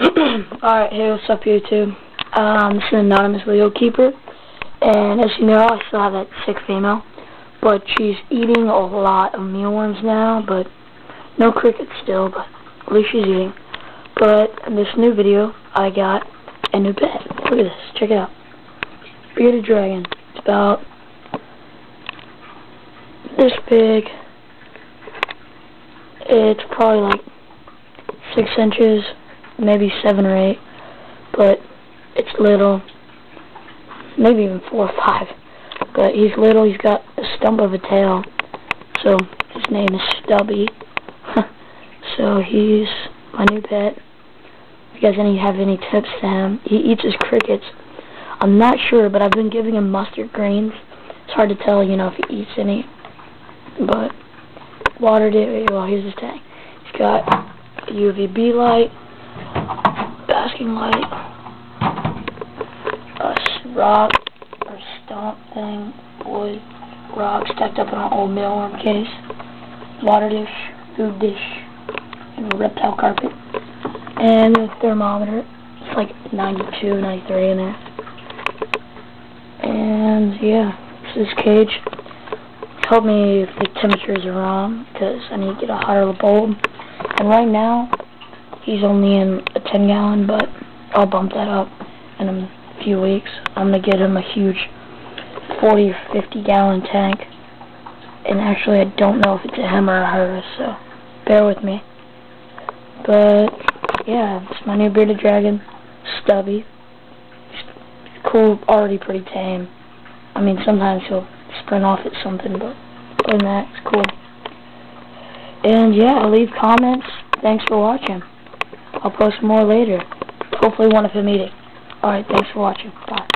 Alright, hey, what's up YouTube? This is Anonymous Leo Keeper, and as you know, I still have that sick female, but she's eating a lot of mealworms now, but no crickets still, but at least she's eating. But in this new video, I got a new pet. Look at this, check it out. Bearded dragon. It's about this big. It's probably like 6 inches, maybe 7 or 8, but it's little, maybe even 4 or 5, but he's little. He's got a stump of a tail, so his name is Stubby. So he's my new pet. If you guys have any tips to him, he eats his crickets. I'm not sure, but I've been giving him mustard greens. It's hard to tell, if he eats any, but watered it. Well, here's his tag. He's got a UVB light, basking light, a rock or stump thing, wood, rock stacked up in an old mealworm case, water dish, food dish, and a reptile carpet, and a thermometer. It's like 92, 93 in there. And yeah, this is cage. Help me if the temperatures are wrong, because I need to get a hotter bulb. And right now, he's only in a 10-gallon, but I'll bump that up in a few weeks. I'm going to get him a huge 40 or 50-gallon tank. And actually, I don't know if it's a him or a her, so bear with me. But yeah, it's my new bearded dragon, Stubby. He's cool, already pretty tame. I mean, sometimes he'll sprint off at something, but other than that, it's cool. And yeah, leave comments. Thanks for watching. I'll post more later. Hopefully one of him eating. Alright, thanks for watching. Bye.